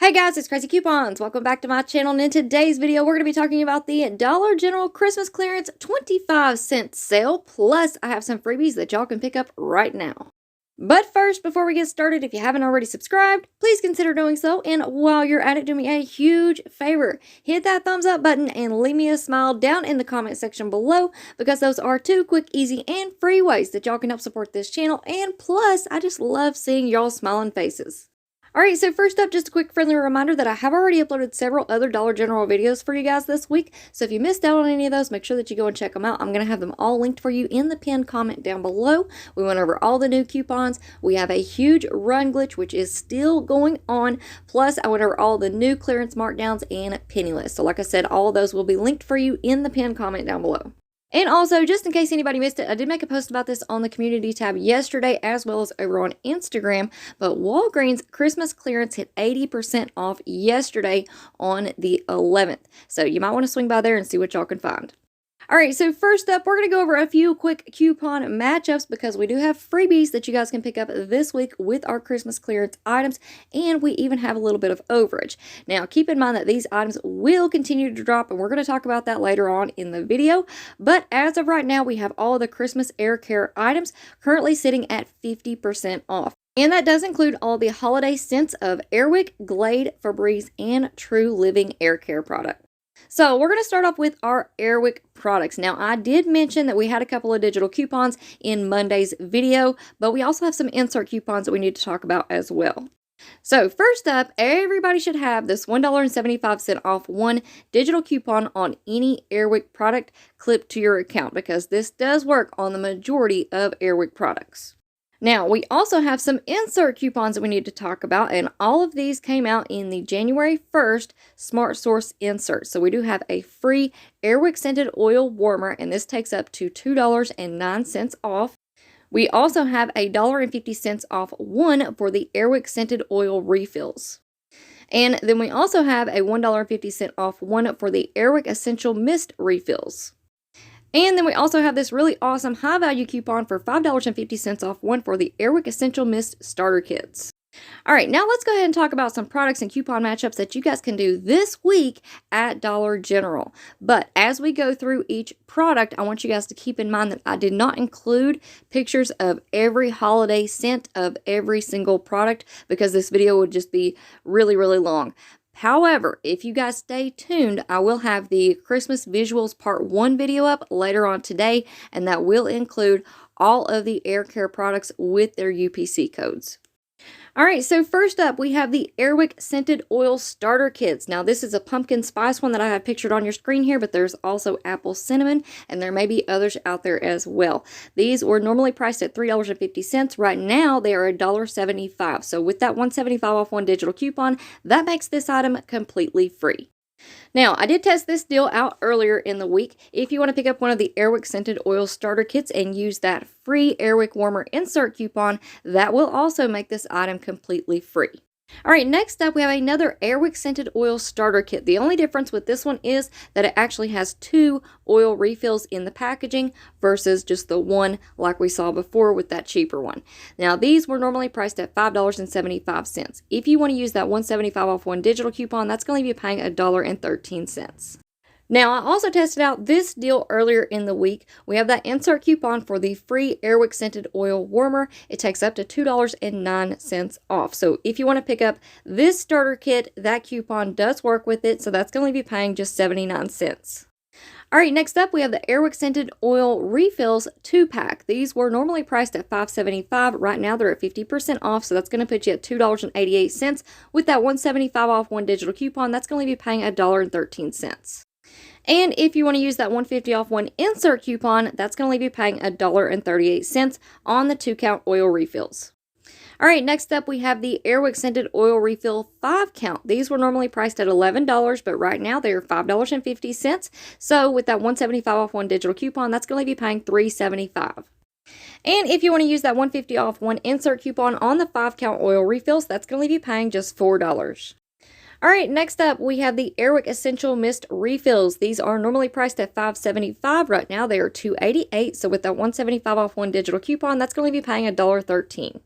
Hey guys, it's Craz-E Coupons. Welcome back to my channel, and in today's video, we're going to be talking about the Dollar General Christmas Clearance 25-cent sale, plus I have some freebies that y'all can pick up right now. But first, before we get started, if you haven't already subscribed, please consider doing so, and while you're at it, do me a huge favor. Hit that thumbs up button and leave me a smile down in the comment section below, because those are two quick, easy, and free ways that y'all can help support this channel, and plus, I just love seeing y'all smiling faces. Alright, so first up, just a quick friendly reminder that I have already uploaded several other Dollar General videos for you guys this week, so if you missed out on any of those, make sure that you go and check them out. I'm going to have them all linked for you in the pinned comment down below. We went over all the new coupons. We have a huge run glitch, which is still going on, plus I went over all the new clearance markdowns and penny lists. So like I said, all of those will be linked for you in the pinned comment down below. And also, just in case anybody missed it, I did make a post about this on the community tab yesterday as well as over on Instagram, but Walgreens Christmas clearance hit 80% off yesterday on the 11th. So you might want to swing by there and see what y'all can find. Alright, so first up, we're going to go over a few quick coupon matchups because we do have freebies that you guys can pick up this week with our Christmas clearance items, and we even have a little bit of overage. Now, keep in mind that these items will continue to drop, and we're going to talk about that later on in the video, but as of right now, we have all the Christmas air care items currently sitting at 50% off. And that does include all the holiday scents of Airwick, Glade, Febreze, and True Living air care product. So we're going to start off with our Airwick products. Now, I did mention that we had a couple of digital coupons in Monday's video, but we also have some insert coupons that we need to talk about as well. So first up, everybody should have this $1.75 off one digital coupon on any Airwick product clipped to your account, because this does work on the majority of Airwick products. Now, we also have some insert coupons that we need to talk about, and all of these came out in the January 1st Smart Source insert. So we do have a free Airwick Scented Oil Warmer, and this takes up to $2.09 off. We also have a $1.50 off one for the Airwick Scented Oil Refills. And then we also have a $1.50 off one for the Airwick Essential Mist Refills. And then we also have this really awesome high-value coupon for $5.50 off one for the Airwick Essential Mist Starter Kits. Alright, now let's go ahead and talk about some products and coupon matchups that you guys can do this week at Dollar General. But as we go through each product, I want you guys to keep in mind that I did not include pictures of every holiday scent of every single product, because this video would just be really, really long. However, if you guys stay tuned, I will have the Christmas Visuals Part 1 video up later on today, and that will include all of the air care products with their UPC codes. Alright, so first up, we have the Airwick Scented Oil Starter Kits. Now, this is a pumpkin spice one that I have pictured on your screen here, but there's also apple cinnamon, and there may be others out there as well. These were normally priced at $3.50. Right now, they are $1.75. So with that $1.75 off one digital coupon, that makes this item completely free. Now, I did test this deal out earlier in the week. If you want to pick up one of the Airwick Scented Oil Starter Kits and use that free Airwick Warmer insert coupon, that will also make this item completely free. Alright, next up we have another Airwick Scented Oil Starter Kit. The only difference with this one is that it actually has 2 oil refills in the packaging versus just the one like we saw before with that cheaper one. Now, these were normally priced at $5.75. If you want to use that $1.75 off one digital coupon, that's going to leave you paying $1.13. Now, I also tested out this deal earlier in the week. We have that insert coupon for the free Airwick Scented Oil Warmer. It takes up to $2.09 off. So if you want to pick up this starter kit, that coupon does work with it. So that's going to leave you paying just 79 cents. Alright, next up we have the Airwick Scented Oil Refills 2-pack. These were normally priced at $5.75. Right now they're at 50% off, so that's going to put you at $2.88. With that $1.75 off one digital coupon, that's going to leave you paying $1.13. And if you want to use that $1.50 off one insert coupon, that's going to leave you paying $1.38 on the 2-count oil refills. Alright, next up we have the Airwick Scented Oil Refill 5-count. These were normally priced at $11, but right now they are $5.50. So with that $1.75 off one digital coupon, that's going to leave you paying $3.75. And if you want to use that $1.50 off one insert coupon on the 5-count oil refills, that's going to leave you paying just $4. Alright, next up we have the Airwick Essential Mist Refills. These are normally priced at $5.75. Right now they are $2.88. So with that $1.75 off one digital coupon, that's going to leave you paying $1.13.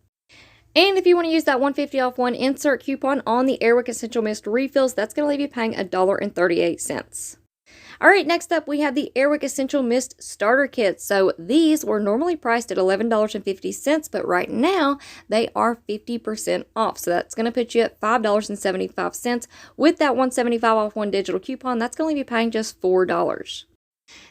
And if you want to use that $150 off one insert coupon on the Airwick Essential Mist refills, that's going to leave you paying $1.38. All right, next up we have the Airwick Essential Mist Starter Kits. So these were normally priced at $11.50, but right now they are 50% off. So that's going to put you at $5.75. With that $175 off one digital coupon, that's going to leave you paying just $4.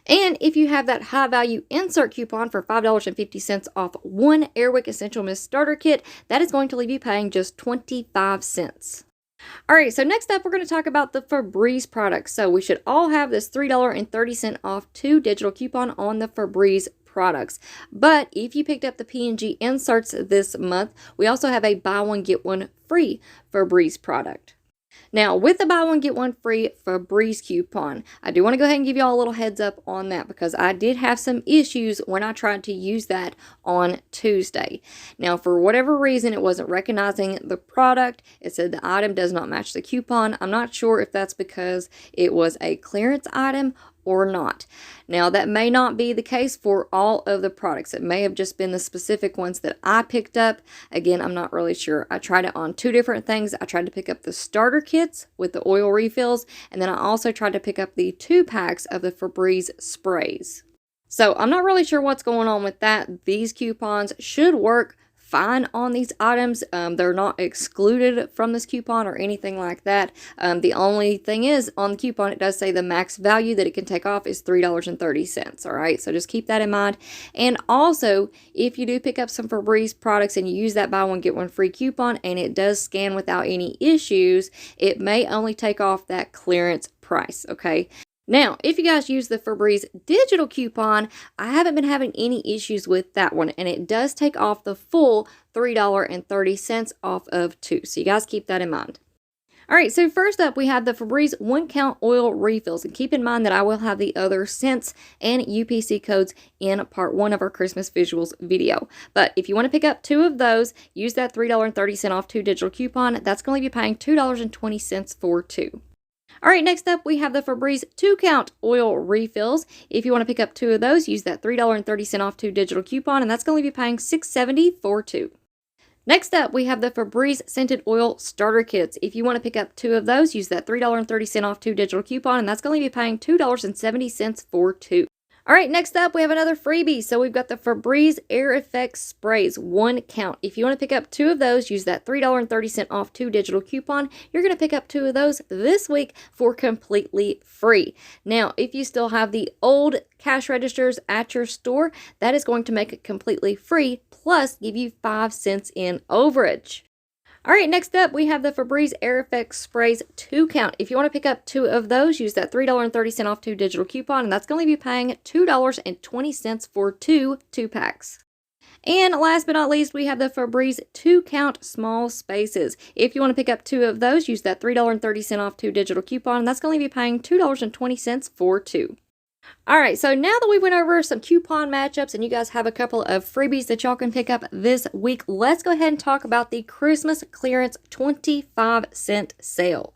And if you have that high value insert coupon for $5.50 off one Airwick Essential Mist Starter Kit, that is going to leave you paying just 25 cents. All right, so next up, we're going to talk about the Febreze products. So we should all have this $3.30 off two digital coupon on the Febreze products. But if you picked up the P&G inserts this month, we also have a buy one, get one free Febreze product. Now, with the buy one, get one free Febreze coupon, I do want to go ahead and give you all a little heads up on that because I did have some issues when I tried to use that on Tuesday. Now, for whatever reason, it wasn't recognizing the product. It said the item does not match the coupon. I'm not sure if that's because it was a clearance item or not. Now, that may not be the case for all of the products. It may have just been the specific ones that I picked up. Again, I'm not really sure. I tried it on two different things. I tried to pick up the starter kits with the oil refills, and then I also tried to pick up the 2-packs of the Febreze sprays. So I'm not really sure what's going on with that. These coupons should work fine on these items. They're not excluded from this coupon or anything like that. The only thing is, on the coupon, it does say the max value that it can take off is $3.30. All right, so just keep that in mind. And also, if you do pick up some Febreze products and you use that buy one, get one free coupon and it does scan without any issues, it may only take off that clearance price, okay? Now, if you guys use the Febreze digital coupon, I haven't been having any issues with that one, and it does take off the full $3.30 off of two. So you guys keep that in mind. All right, so first up, we have the Febreze 1-count oil refills. And keep in mind that I will have the other scents and UPC codes in part 1 of our Christmas visuals video. But if you want to pick up 2 of those, use that $3.30 off 2 digital coupon. That's going to leave you paying $2.20 for 2. All right, next up, we have the Febreze 2-count oil refills. If you want to pick up 2 of those, use that $3.30 off 2 digital coupon, and that's going to leave you paying $6.70 for 2. Next up, we have the Febreze Scented Oil Starter Kits. If you want to pick up 2 of those, use that $3.30 off 2 digital coupon, and that's going to leave you paying $2.70 for 2. All right, next up, we have another freebie. So we've got the Febreze Air Effects Sprays, 1 count. If you want to pick up 2 of those, use that $3.30 off 2 digital coupon. You're going to pick up 2 of those this week for completely free. Now, if you still have the old cash registers at your store, that is going to make it completely free, plus give you 5 cents in overage. All right, next up, we have the Febreze Air Effects Sprays 2 count. If you want to pick up 2 of those, use that $3.30 off 2 digital coupon, and that's going to leave you paying $2.20 for 2 2-packs. And last but not least, we have the Febreze 2-count small spaces. If you want to pick up 2 of those, use that $3.30 off 2 digital coupon, and that's going to leave you paying $2.20 for 2. All right, so now that we went over some coupon matchups and you guys have a couple of freebies that y'all can pick up this week, let's go ahead and talk about the Christmas clearance 25-cent sale.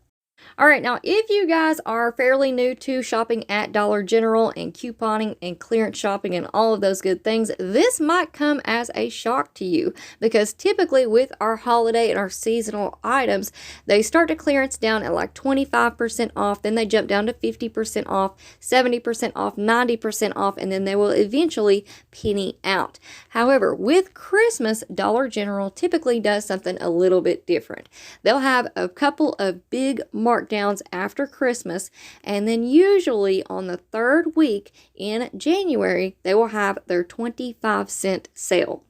All right, now if you guys are fairly new to shopping at Dollar General and couponing and clearance shopping and all of those good things, this might come as a shock to you because typically with our holiday and our seasonal items, they start to clearance down at like 25% off, then they jump down to 50% off, 70% off, 90% off, and then they will eventually penny out. However, with Christmas, Dollar General typically does something a little bit different. They'll have a couple of big markdowns after Christmas, and then usually on the 3rd week in January, they will have their 25-cent sale.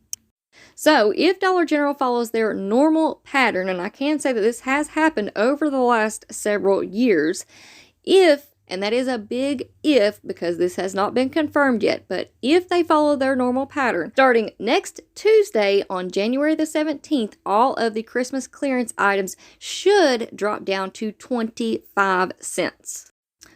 So if Dollar General follows their normal pattern, and I can say that this has happened over the last several years, and that is a big if because this has not been confirmed yet, but if they follow their normal pattern, starting next Tuesday on January the 17th, all of the Christmas clearance items should drop down to 25 cents.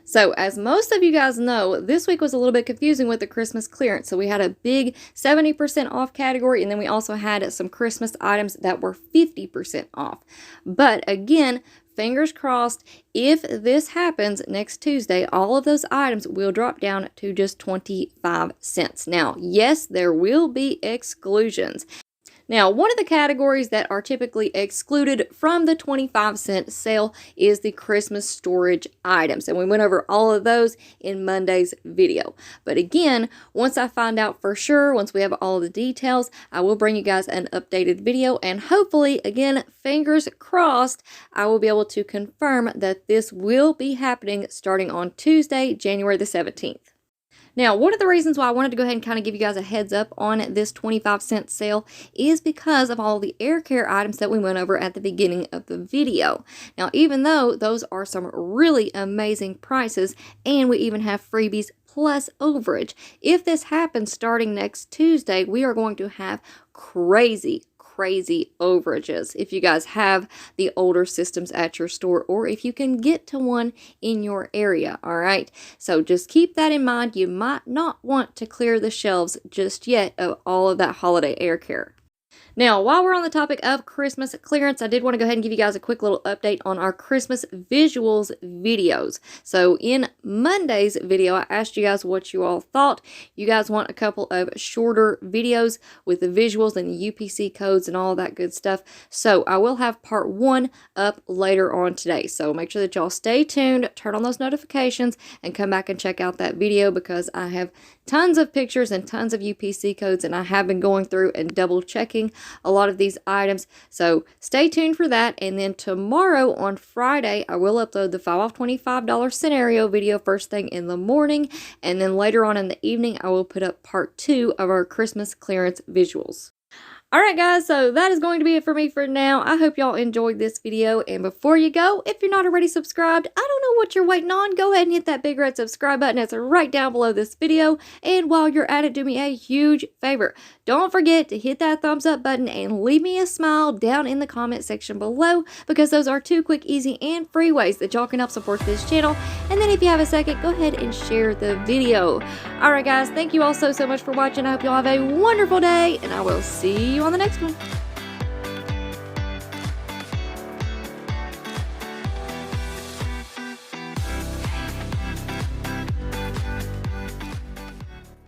So as most of you guys know, this week was a little bit confusing with the Christmas clearance. So we had a big 70% off category, and then we also had some Christmas items that were 50% off. But again, fingers crossed, if this happens next Tuesday, all of those items will drop down to just 25 cents. Now, yes, there will be exclusions. Now, one of the categories that are typically excluded from the 25-cent sale is the Christmas storage items. And we went over all of those in Monday's video. But again, once I find out for sure, once we have all the details, I will bring you guys an updated video. And hopefully, again, fingers crossed, I will be able to confirm that this will be happening starting on Tuesday, January the 17th. Now, one of the reasons why I wanted to go ahead and kind of give you guys a heads up on this 25-cent sale is because of all the air care items that we went over at the beginning of the video. Now, even though those are some really amazing prices, and we even have freebies plus overage, if this happens starting next Tuesday, we are going to have crazy overages if you guys have the older systems at your store, or if you can get to one in your area. All right, so just keep that in mind. You might not want to clear the shelves just yet of all of that holiday air care. Now, while we're on the topic of Christmas clearance, I did want to go ahead and give you guys a quick little update on our Christmas visuals videos. So in Monday's video, I asked you guys what you all thought. You guys want a couple of shorter videos with the visuals and the UPC codes and all that good stuff. So I will have part 1 up later on today. So make sure that y'all stay tuned, turn on those notifications, and come back and check out that video, because I have tons of pictures and tons of UPC codes, and I have been going through and double checking a lot of these items. So stay tuned for that. And then tomorrow on Friday, I will upload the 5 off $25 scenario video first thing in the morning. And then later on in the evening, I will put up part 2 of our Christmas clearance visuals. Alright guys, so that is going to be it for me for now. I hope y'all enjoyed this video, and before you go, if you're not already subscribed, I don't know what you're waiting on. Go ahead and hit that big red subscribe button. It's right down below this video, and while you're at it, do me a huge favor. Don't forget to hit that thumbs up button and leave me a smile down in the comment section below, because those are 2 quick, easy, and free ways that y'all can help support this channel. And then if you have a second, go ahead and share the video. Alright guys, thank you all so much for watching. I hope y'all have a wonderful day, and I will see you on the next one.